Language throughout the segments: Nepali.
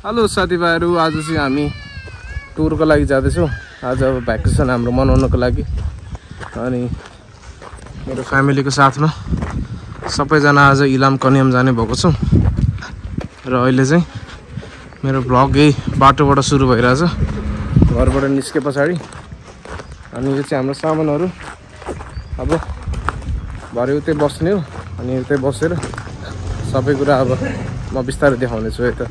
हेलो साथीभाइहरू, आज चाहिँ हामी टुरको लागि जाँदैछौँ। आज अब भ्याकेसन हाम्रो मनाउनको लागि अनि मेरो फ्यामिलीको साथमा सबैजना आज इलाम कन्याम जाने भएको छौँ। र अहिले चाहिँ मेरो भ्लग यही बाटोबाट सुरु भइरहेछ, घरबाट निस्के पछाडि। अनि यो चाहिँ हाम्रो सामानहरू। अब भरे उतै बस्ने हो अनि उतै बसेर सबै कुरा अब म बिस्तारै देखाउनेछु है त।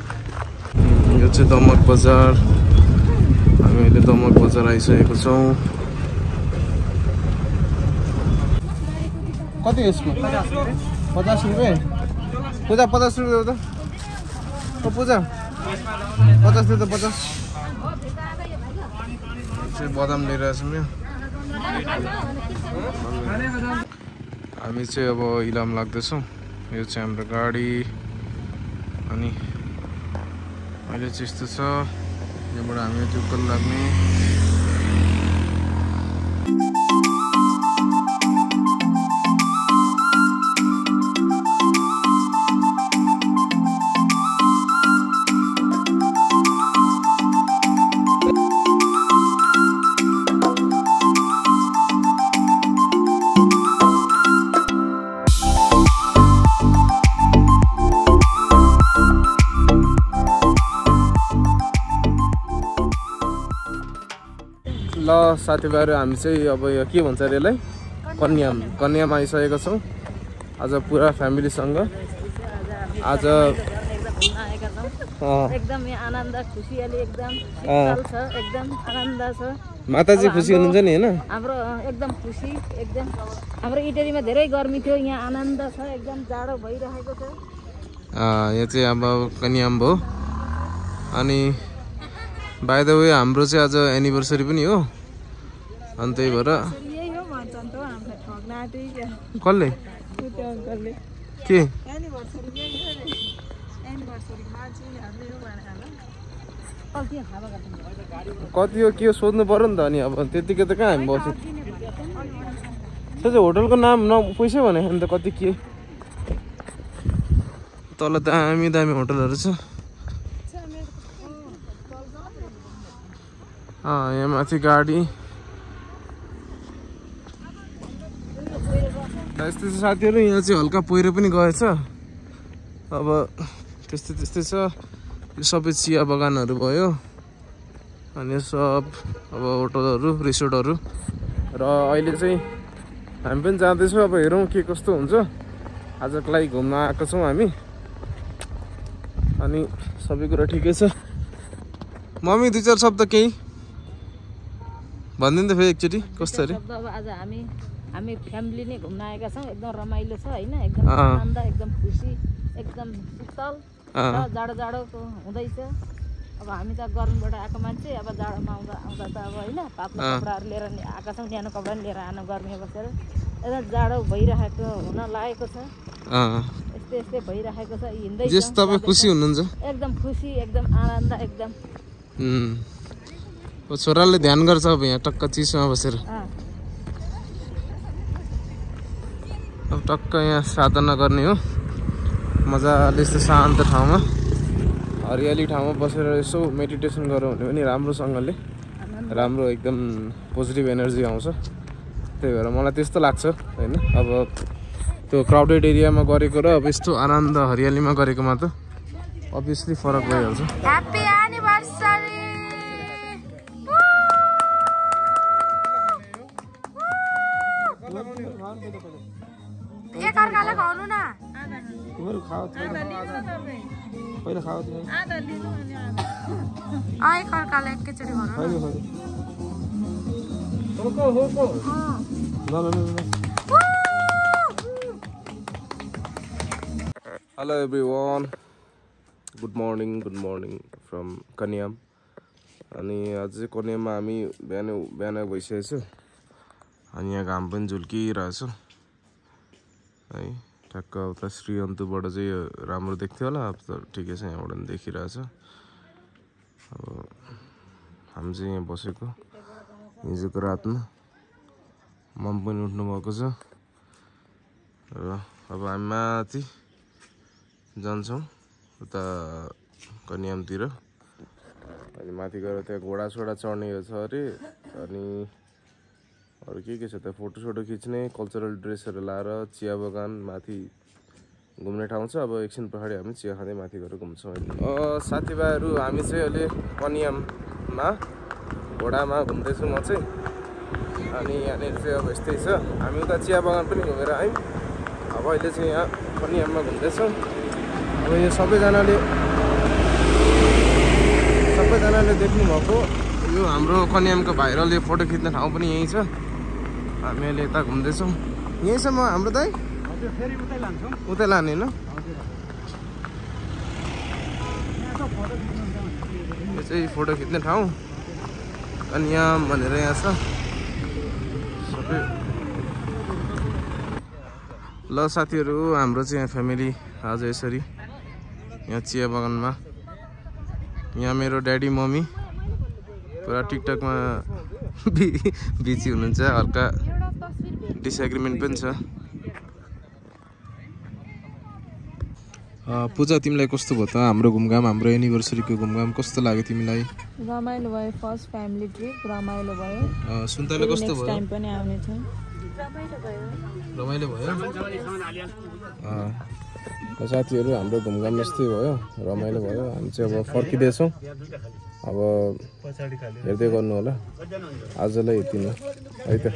यो चाहिँ दमक बजार। हामी अहिले दमक बजार आइसकेको छौँ। कति यसको 50 रुपियाँ? पूजा 50 रुपियाँ हो त? ओ पूजा 50 रुपियाँ त 50। चाहिँ बदाम लिइरहेछौँ यहाँ। हामी चाहिँ अब इलाम लाग्दैछौँ। यो चाहिँ हाम्रो गाडी। अनि अहिले चाहिँ यस्तो छ, यहाँबाट हामी उकालो लाग्ने। ल साथीभाइहरू, हामी चाहिँ अब यो के भन्छ अरे यसलाई, कन्याम आइसकेका छौँ। आज पुरा फ्यामिलीसँग। आज एकदम आनन्द खुसीयाली एकदम शीतल छ, एकदम आनन्द छ। माताजी खुसी हुनुहुन्छ नि हैन? हाम्रो एकदम खुसी, एकदम हाम्रो इटरीमा धेरै गर्मी थियो, यहाँ आनन्द छ, एकदम जाडो भइरहेको छ। यो चाहिँ अब कन्याम भयो। अनि बाइ द वे हाम्रो चाहिँ आज एनिभर्सरी पनि हो, अनि त्यही भएर कसले के कति हो के सोध्नु पर्यो नि त। अनि अब त्यतिकै त कहाँ हामी बस्यो। त्यो चाहिँ होटलको नाम पैसै भने नि त कति के। तल दामी दामी होटलहरू छ। यहाँ माथि गाडी। यस्तै छ साथीहरू, यहाँ चाहिँ हल्का पहिरो पनि गएछ। अब त्यस्तै छ। यो सबै चिया बगानहरू भयो अनि सब अब होटलहरू, रिसोर्टहरू। र अहिले चाहिँ हामी पनि जाँदैछौँ। अब हेरौँ के कस्तो हुन्छ। आजको लागि घुम्न आएको छौँ हामी। अनि सबै कुरा ठिकै छ। मम्मी 2-4 शब्द केही भनिदिनु त फेरि एकचोटि कस्तो अरे। अब आज हामी फ्यामिली नै घुम्न आएका छौँ। एकदम रमाइलो छ हैन, एकदम आनन्द, एकदम खुसी, एकदम शीतल र जाडो हुँदैछ। अब हामी त गर्मीबाट आएको मान्छे, अब जाडोमा आउँदा त अब हैन पातलो कपडाहरू लिएर आएका छौँ, न्यानो कपडा पनि लिएर आउनु गर्मीमा बसेर। एकदम जाडो भइरहेको हुन लागेको छ। यस्तै भइरहेको छ, हिँड्दै जस तपाईँ खुसी हुनुहुन्छ? एकदम खुसी, एकदम आनन्द, एकदम। छोराले ध्यान गर्छ अब यहाँ टक्क चिसोमा बसेर। अब टक्क यहाँ साधना गर्ने हो मजाले, यस्तो शान्त ठाउँमा, हरियाली ठाउँमा बसेर यसो मेडिटेसन गरौँ भने पनि राम्रोसँगले, राम्रो एकदम पोजिटिभ एनर्जी आउँछ। त्यही भएर मलाई त्यस्तो लाग्छ होइन। अब त्यो क्राउडेड एरियामा गरेको र अब यस्तो आनन्द हरियालीमा गरेकोमा त अभियसली फरक भइहाल्छ। Happy anniversary. एक अर्कालाई खुवाउनु न। तिमीहरू खाऊ, पहिला खाऊ तिमीहरू। एक अर्कालाई एकैचोटि भनौँ। Hello everyone, good morning from Kanyam. अनि आज चाहिँ कन्याममा हामी बिहान भइसकेको छ। अनि यहाँ घाम पनि झुल्किरहेछ है। ठ्याक्क उता श्रीअन्तुबाट चाहिँ यो राम्रो देख्थ्यो होला, अब त ठिकै छ, यहाँबाट पनि देखिरहेछ। अब हामी चाहिँ यहाँ बसेको हिजोको रातमा। मम पनि उठ्नु भएको छ र अब हामी माथि जान्छौँ। उता कन्यामतिर अनि माथि गएर त्यहाँ घोडा चढ्ने छ अरे अनि अरू के छ त्यहाँ फोटो खिच्ने कल्चरल ड्रेसहरू लाएर चिया बगान माथि घुम्ने ठाउँ छ अब एकछिन पछाडि हामी चिया खाँदै माथि गएर घुम्छौँ साथीभाइहरू हामी चाहिँ अहिले कन्याममा घोडामा घुम्दैछौँ म चाहिँ अनि यहाँनिर चाहिँ अब यस्तै छ हामी उता चिया बगान पनि घुमेर आयौँ अब अहिले चाहिँ यहाँ कन्याममा घुम्दैछौँ अब यो सबैजनाले देख्नुभएको यो हाम्रो कन्यामको भाइरल फोटो खिच्ने ठाउँ पनि यहीँ छ हामी अहिले यता घुम्दैछौँ यहीँसम्म हाम्रो दाइ उतै लाने होइन यो चाहिँ फोटो खिच्ने ठाउँ कन्याम भनेर यहाँ छ सबै ल साथीहरू हाम्रो चाहिँ यहाँ फ्यामिली आज यसरी यहाँ चिया बगानमा यहाँ मेरो ड्याडी मम्मी पुरा टिकटकमा बिजी हुनुहुन्छ हल्का डिसएग्रिमेन्ट पनि छ पूजा तिमीलाई कस्तो भयो त हाम्रो घुमघाम हाम्रो एनिभर्सरीको घुमघाम कस्तो लाग्यो तिमीलाई रमाइलो भयो फर्स्ट फ्यामिली ट्रिप रमाइलो भयो सुन्तले कस्तो भयो टाइम पनि आउने छ रमाइलो भयो साथीहरू हाम्रो घुमघाम यस्तै भयो रमाइलो भयो हामी चाहिँ अब फर्किँदैछौँ अब हेर्दै गर्नु होला आजलाई यति नै है त